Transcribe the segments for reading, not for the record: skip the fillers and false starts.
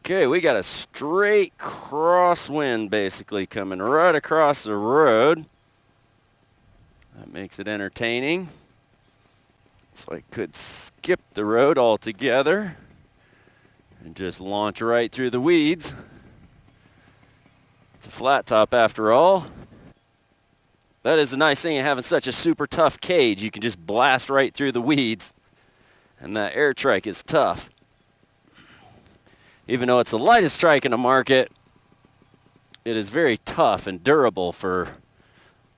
Okay, we got a straight crosswind basically coming right across the road. That makes it entertaining. So I could skip the road altogether and just launch right through the weeds. It's a flat top after all. That is the nice thing of having such a super tough cage. You can just blast right through the weeds. And that air trike is tough. Even though it's the lightest trike in the market, it is very tough and durable for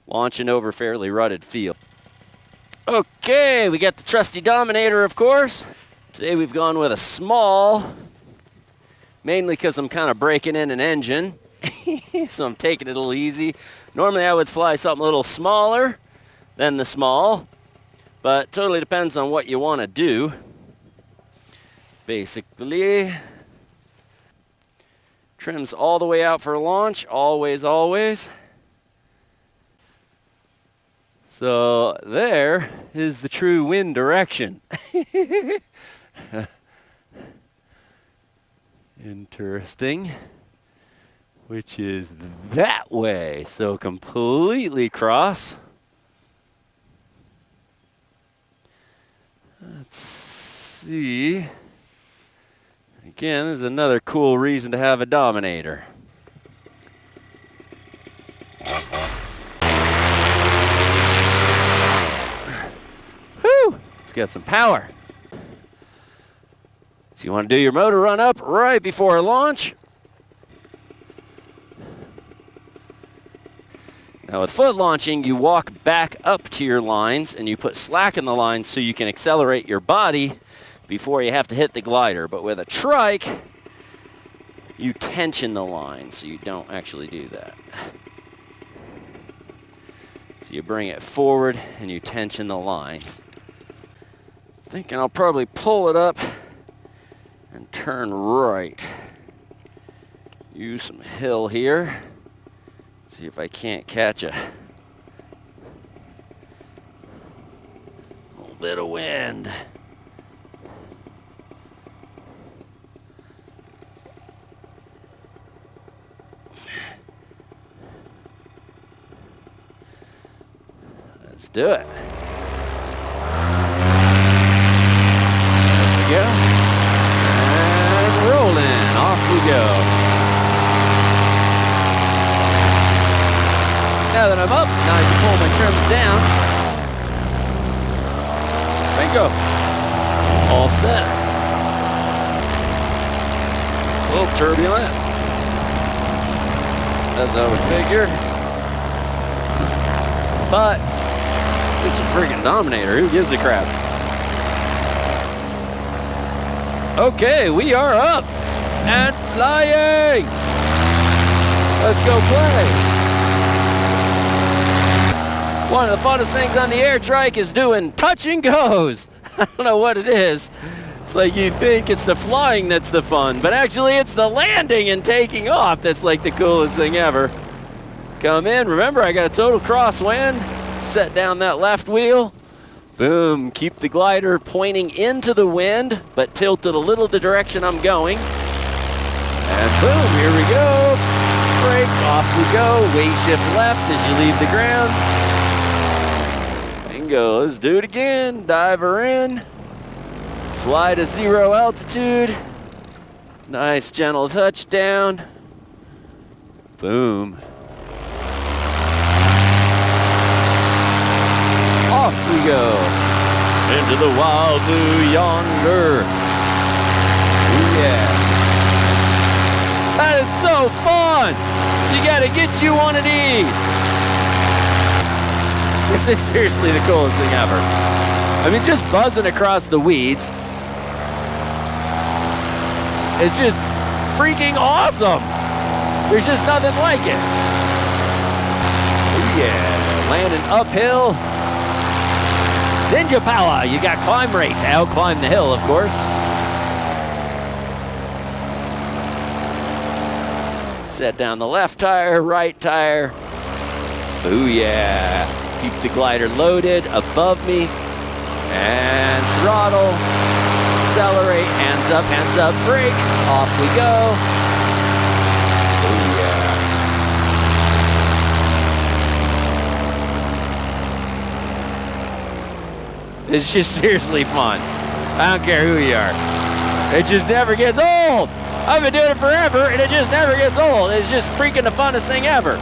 launching over fairly rutted field. Okay, we got the trusty Dominator, of course. Today we've gone with a small, mainly because I'm kind of breaking in an engine. So I'm taking it a little easy. Normally I would fly something a little smaller than the small, but totally depends on what you want to do. Basically, trims all the way out for launch, always, always. So there is the true wind direction. Interesting. Which is that way. So completely cross. Let's see. Again, this is another cool reason to have a Dominator. Whew! It's got some power. So you want to do your motor run up right before launch. Now with foot launching, you walk back up to your lines and you put slack in the lines so you can accelerate your body before you have to hit the glider. But with a trike, you tension the line, so you don't actually do that. So you bring it forward and you tension the lines. Thinking I'll probably pull it up and turn right. Use some hill here. See if I can't catch a little bit of wind. Let's do it. There we go. And rolling. Off we go. Now that I'm up, now I can pull my trims down. Bingo. All set. A little turbulent, as I would figure. But it's a freaking Dominator. Who gives a crap? Okay, we are up and flying. Let's go play. One of the funnest things on the air trike is doing touch and goes. I don't know what it is. It's like you think it's the flying that's the fun, but actually it's the landing and taking off that's like the coolest thing ever. Come in, remember I got a total crosswind. Set down that left wheel. Boom, keep the glider pointing into the wind, but tilted a little the direction I'm going. And boom, here we go. Brake, off we go. Weight shift left as you leave the ground. Bingo, let's do it again. Dive her in. Fly to 0 altitude. Nice gentle touchdown. Boom. Off we go. Into the wild blue yonder. Ooh, yeah. That is so fun. You gotta get you one of these. This is seriously the coolest thing ever. I mean, just buzzing across the weeds. It's just freaking awesome. There's just nothing like it. Oh yeah, landing uphill. Ninja power, you got climb rate to out-climb the hill, of course. Set down the left tire, right tire. Booyah. Keep the glider loaded above me. And throttle. accelerate, hands up, brake, off we go. Oh yeah. It's just seriously fun. I don't care who you are. It just never gets old. I've been doing it forever, and it just never gets old. It's just freaking the funnest thing ever.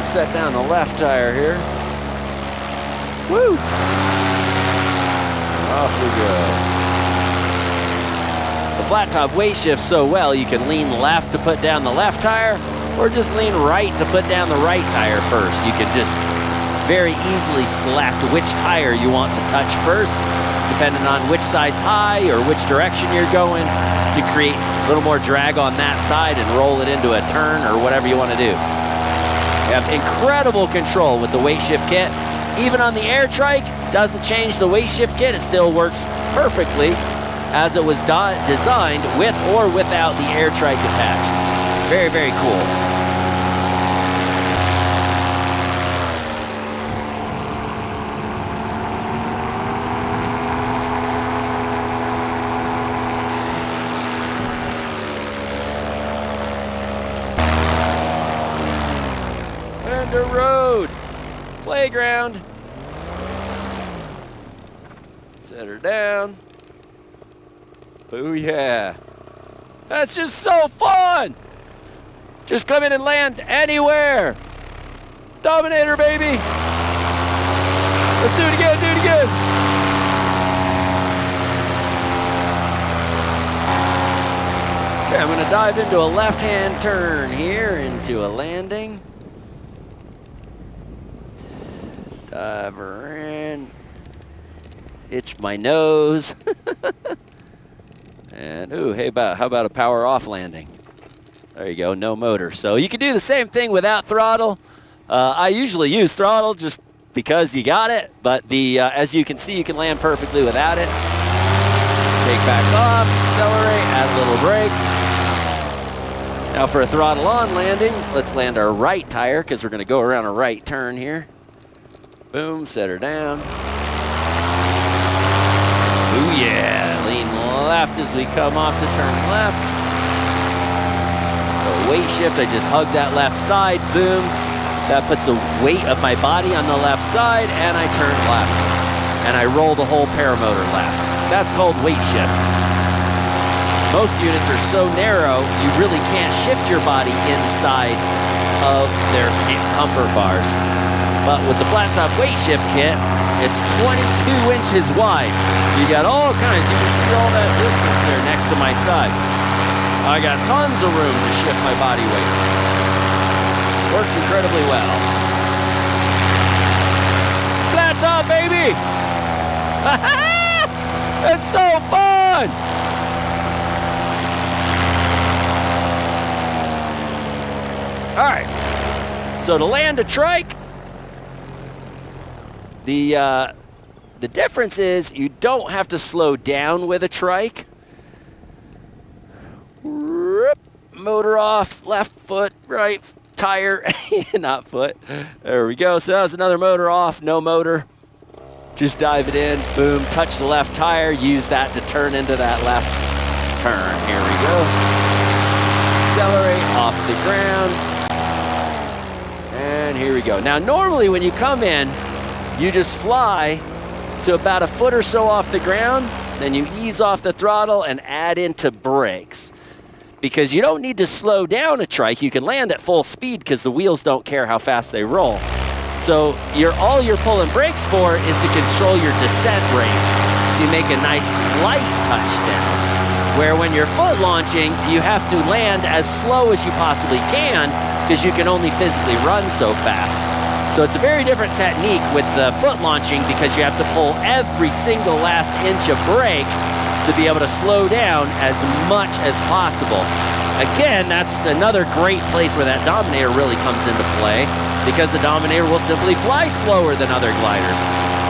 Set down the left tire here. Woo! Off we go. The flat top weight shifts so well you can lean left to put down the left tire or just lean right to put down the right tire first. You can just very easily select which tire you want to touch first, depending on which side's high or which direction you're going, to create a little more drag on that side and roll it into a turn or whatever you want to do. You have incredible control with the weight shift kit. Even on the air trike, doesn't change the weight shift kit. It still works perfectly as it was designed with or without the air trike attached. Very, very cool. The road, playground, set her down. Booyah. That's just so fun. Just come in and land anywhere. Dominator, baby. Let's do it again, do it again. Okay, I'm gonna dive into a left-hand turn here, into a landing. Dive her in, itch my nose, and ooh, hey, how about a power off landing? There you go, no motor. So you can do the same thing without throttle. I usually use throttle just because you got it, but as you can see, you can land perfectly without it. Take back off, accelerate, add little brakes. Now for a throttle on landing, let's land our right tire because we're going to go around a right turn here. Boom, set her down. Ooh yeah, lean left as we come off to turn left. The weight shift, I just hug that left side, boom. That puts a weight of my body on the left side, and I turn left. And I roll the whole paramotor left. That's called weight shift. Most units are so narrow, you really can't shift your body inside of their comfort bars. But with the flat top weight shift kit, it's 22 inches wide. You got all kinds. You can see all that distance there next to my side. I got tons of room to shift my body weight. Works incredibly well. Flat top, baby! It's so fun! All right. So to land a trike, the difference is you don't have to slow down with a trike. Motor off, left foot, right tire, not foot. There we go. So that was another motor off, no motor. Just dive it in, boom, touch the left tire, use that to turn into that left turn. Here we go. Accelerate off the ground. And here we go. Now normally when you come in, you just fly to about a foot or so off the ground, then you ease off the throttle and add into brakes. because you don't need to slow down a trike. You can land at full speed because the wheels don't care how fast they roll. So all you're pulling brakes for is to control your descent range. So you make a nice light touchdown. Where when you're foot launching, you have to land as slow as you possibly can because you can only physically run so fast. So it's a very different technique with the foot launching because you have to pull every single last inch of brake to be able to slow down as much as possible. Again, that's another great place where that Dominator really comes into play because the Dominator will simply fly slower than other gliders.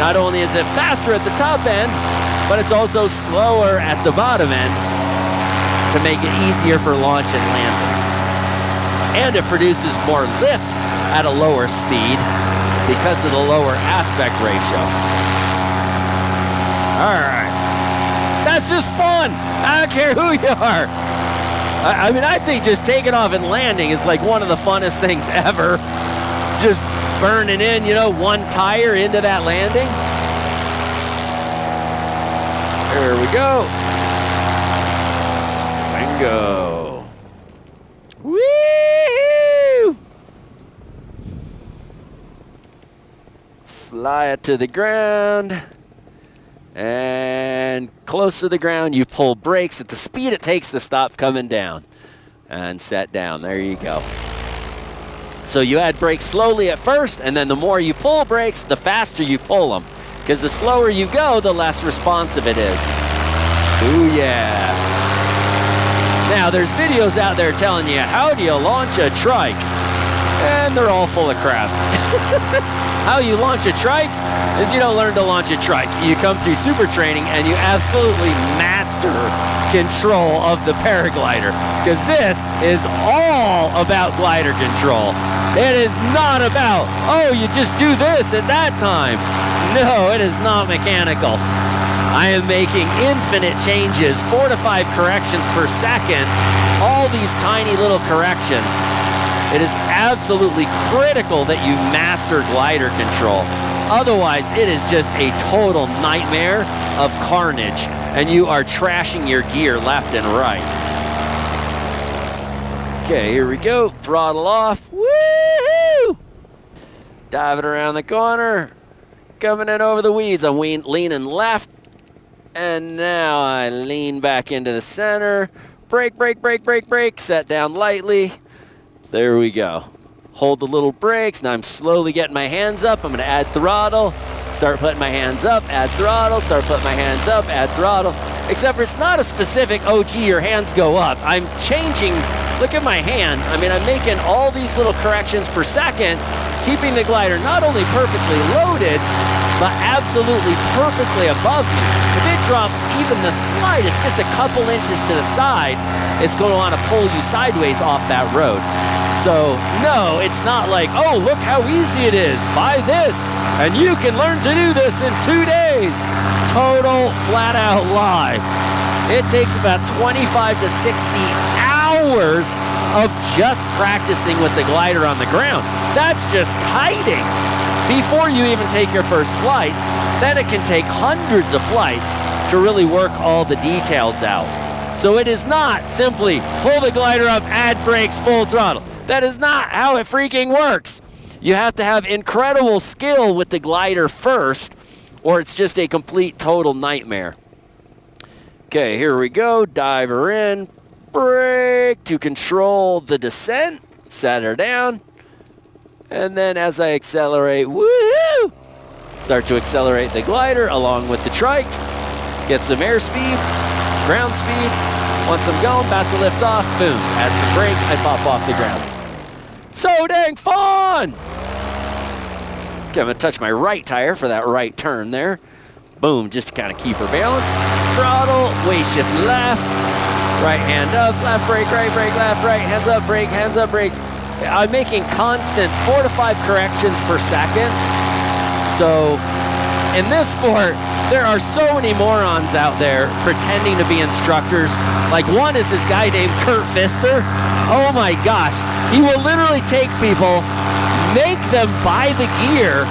Not only is it faster at the top end, but it's also slower at the bottom end to make it easier for launch and landing. And it produces more lift at a lower speed because of the lower aspect ratio. All right. That's just fun. I don't care who you are. I mean, I think just taking off and landing is like one of the funnest things ever. Just burning in, one tire into that landing. There we go. Bingo. Woo! Fly it to the ground. And close to the ground, you pull brakes at the speed it takes to stop coming down. And set down. There you go. So you add brakes slowly at first, and then the more you pull brakes, the faster you pull them. Because the slower you go, the less responsive it is. Ooh, yeah. Now, there's videos out there telling you, how do you launch a trike? And they're all full of crap. How you launch a trike is you don't learn to launch a trike. You come through super training and you absolutely master control of the paraglider. Because this is all about glider control. It is not about, oh, you just do this at that time. No, it is not mechanical. I am making infinite changes, 4 to 5 corrections per second, all these tiny little corrections. It is absolutely critical that you master glider control. Otherwise, it is just a total nightmare of carnage, and you are trashing your gear left and right. Okay, here we go. Throttle off. Woohoo! Diving around the corner. Coming in over the weeds. I'm leaning left. And now I lean back into the center. Brake, brake, brake, brake, brake. Set down lightly. There we go. Hold the little brakes. Now I'm slowly getting my hands up. I'm going to add throttle. Start putting my hands up. Add throttle. Start putting my hands up. Add throttle. Except for it's not a specific, oh, gee, your hands go up. I'm changing. Look at my hand. I mean, I'm making all these little corrections per second, keeping the glider not only perfectly loaded, but absolutely perfectly above me. If it drops even the slightest, just a couple inches to the side, it's going to want to pull you sideways off that road. So, no, it's not like, oh, look how easy it is. Buy this, and you can learn to do this in 2 days. Total, flat-out lie. It takes about 25 to 60 hours of just practicing with the glider on the ground. That's just kiting. Before you even take your first flights, then it can take hundreds of flights to really work all the details out. So it is not simply pull the glider up, add brakes, full throttle. That is not how it freaking works. You have to have incredible skill with the glider first, or it's just a complete total nightmare. Okay, here we go. Dive her in. Brake to control the descent. Set her down. And then as I accelerate, woohoo! Start to accelerate the glider along with the trike. Get some airspeed, ground speed. Once I'm going, about to lift off, boom. Add some brake, I pop off the ground. So dang fun! Okay, I'm gonna touch my right tire for that right turn there. Boom, just to kind of keep her balanced. Throttle, waist shift left. Right hand up, left brake, left, right, hands up, brakes. I'm making constant 4 to 5 corrections per second. So in this sport, there are so many morons out there pretending to be instructors. Like one is this guy named Kurt Pfister. Oh my gosh. He will literally take people, make them buy the gear,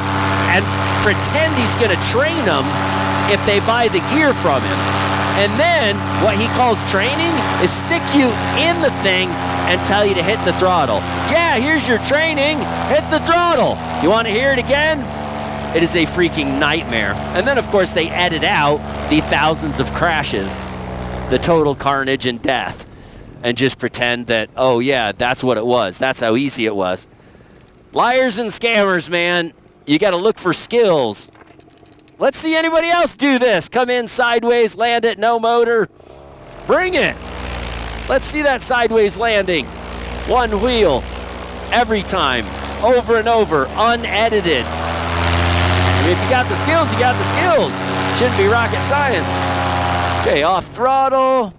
and pretend he's going to train them if they buy the gear from him. And then what he calls training is stick you in the thing and tell you to hit the throttle. Yeah, here's your training. Hit the throttle. You want to hear it again? It is a freaking nightmare. And then, of course, they edit out the thousands of crashes, the total carnage and death, and just pretend that, oh, yeah, that's what it was. That's how easy it was. Liars and scammers, man. You got to look for skills. Let's see anybody else do this. Come in sideways, land it, no motor. Bring it. Let's see that sideways landing. One wheel, every time, over and over, unedited. I mean, if you got the skills, you got the skills. Shouldn't be rocket science. Okay, off throttle.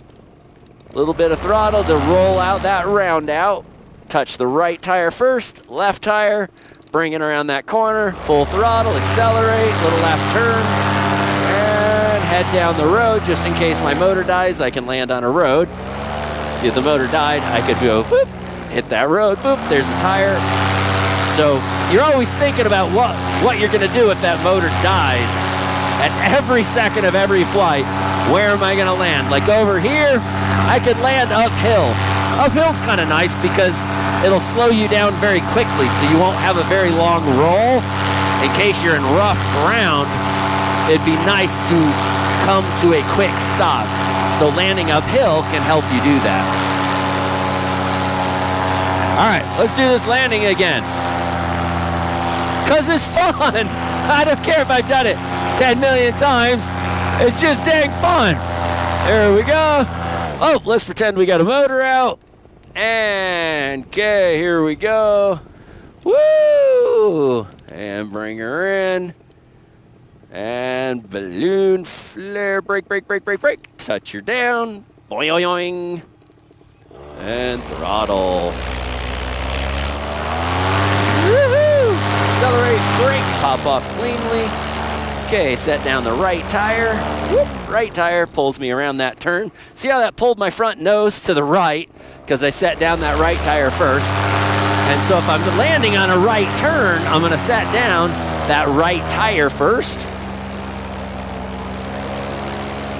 A little bit of throttle to roll out that round out. Touch the right tire first, left tire. Bring it around that corner, full throttle, accelerate, little left turn, and head down the road. Just in case my motor dies, I can land on a road. If the motor died, I could go, whoop, hit that road, boop, there's a tire. So you're always thinking about what you're gonna do if that motor dies. At every second of every flight, where am I gonna land? Like over here, I could land uphill. Uphill's kind of nice because it'll slow you down very quickly, so you won't have a very long roll. In case you're in rough ground, it'd be nice to come to a quick stop. So landing uphill can help you do that. All right, let's do this landing again. Because it's fun. I don't care if I've done it 10 million times. It's just dang fun. There we go. Oh, let's pretend we got a motor out. And, okay, here we go. Woo! And bring her in. And balloon flare, brake, brake, brake, brake, brake. Touch her down. Boing. And throttle. Woohoo! Accelerate, brake, pop off cleanly. Okay, set down the right tire. Whoop, right tire pulls me around that turn. See how that pulled my front nose to the right? Because I set down that right tire first. And so if I'm landing on a right turn, I'm going to set down that right tire first.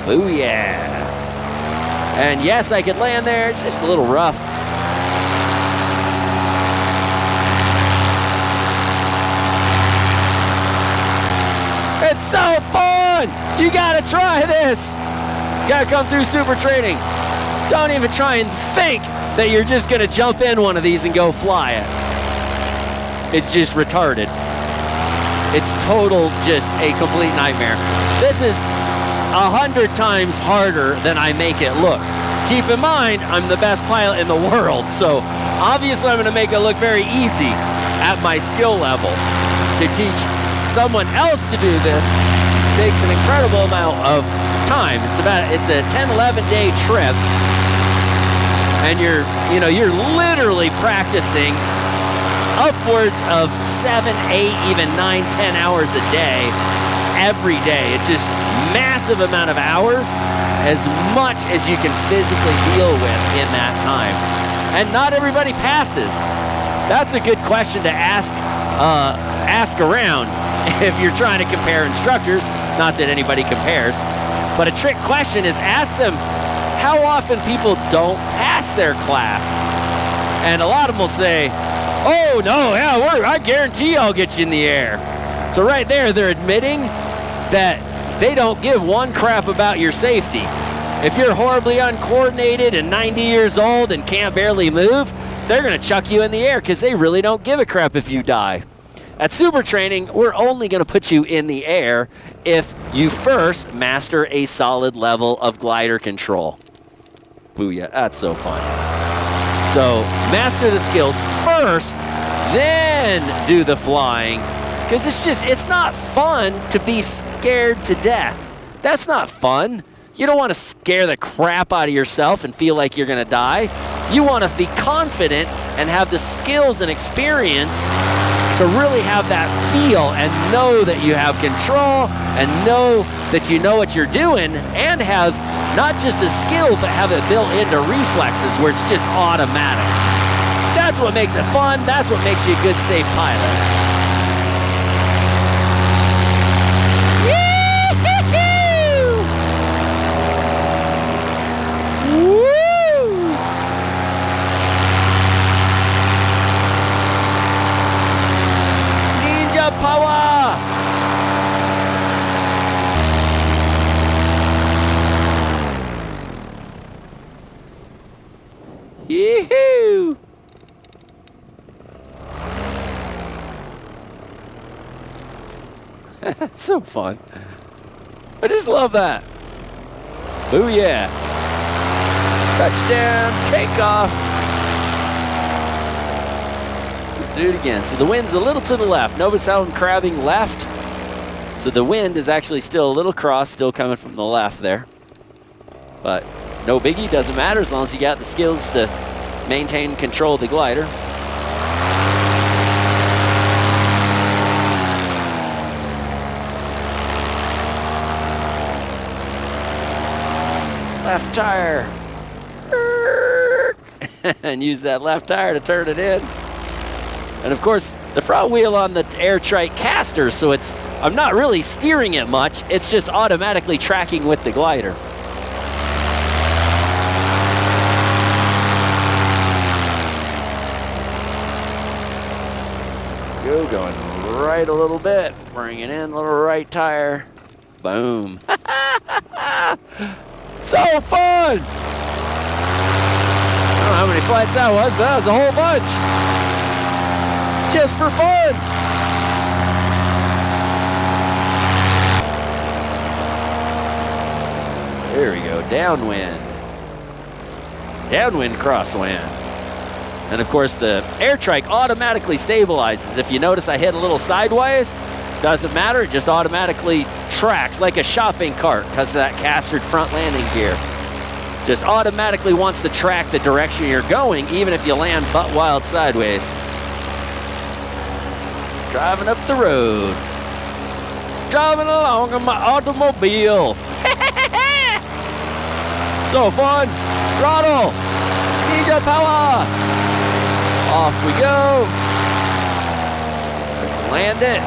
Booyah. And yes, I could land there. It's just a little rough. It's so fun! You gotta try this! You gotta come through super training. Don't even try and think that you're just gonna jump in one of these and go fly it. It's just retarded. It's total, just a complete nightmare. This is 100 times harder than I make it look. Keep in mind, I'm the best pilot in the world, so obviously I'm gonna make it look very easy at my skill level. To teach someone else to do this takes an incredible amount of time. It's a 10-11 day trip, and you're literally practicing upwards of 7, 8, even 9, 10 hours a day every day. It's just massive amount of hours, as much as you can physically deal with in that time. And not everybody passes. That's a good question to ask around if you're trying to compare instructors. Not that anybody compares, but a trick question is ask them how often people don't pass their class. And a lot of them will say, oh no, yeah, I guarantee I'll get you in the air. So right there, they're admitting that they don't give one crap about your safety. If you're horribly uncoordinated and 90 years old and can't barely move, they're gonna chuck you in the air because they really don't give a crap if you die. At super training, we're only going to put you in the air if you first master a solid level of glider control. Booyah, that's so fun. So master the skills first, then do the flying. Because it's not fun to be scared to death. That's not fun. You don't want to scare the crap out of yourself and feel like you're going to die. You want to be confident and have the skills and experience to really have that feel and know that you have control and know that you know what you're doing, and have not just the skill but have it built into reflexes where it's just automatic. That's what makes it fun. That's what makes you a good, safe pilot. So fun. I just love that. Booyah. Touchdown, takeoff. Do it again. So the wind's a little to the left. Notice how I'm crabbing left? So the wind is actually still a little cross, still coming from the left there. But no biggie, doesn't matter as long as you got the skills to maintain and control the glider. Left tire. And use that left tire to turn it in. And of course, the front wheel on the air trike caster, so I'm not really steering it much, it's just automatically tracking with the glider. Go, going right a litning bit, bringing in a little right tire. Boom. So fun! I don't know how many flights that was, but that was a whole bunch. Just for fun. There we go, downwind. Downwind crosswind. And of course the air trike automatically stabilizes. If you notice I hit a little sideways, doesn't matter, it just automatically tracks like a shopping cart because of that castered front landing gear. Just automatically wants to track the direction you're going, even if you land butt wild sideways. Driving up the road. Driving along in my automobile. So fun. Throttle. Ninja power. Off we go. Let's land it.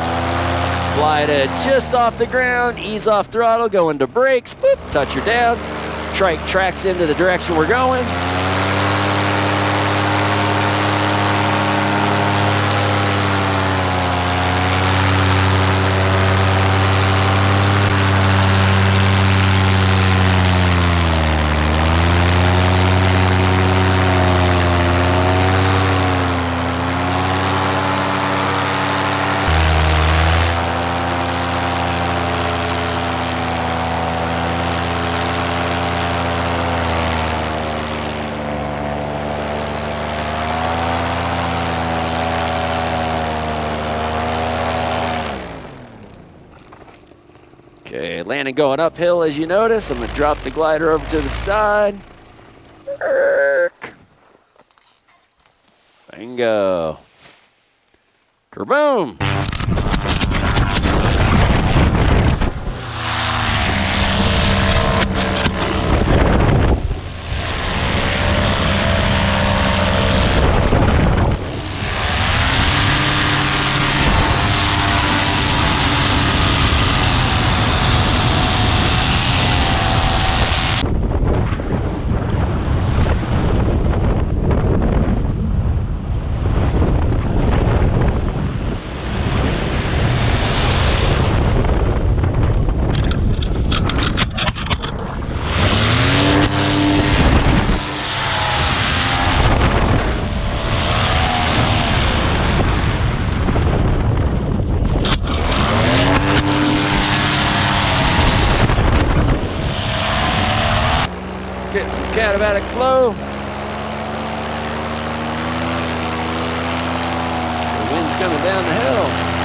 Fly to just off the ground. Ease off throttle. Go into brakes. Boop. Touch her down. Trike tracks into the direction we're going. Okay, landing going uphill as you notice. I'm going to drop the glider over to the side. Bingo. Kerboom. Getting some catabatic flow. The wind's coming down the hill.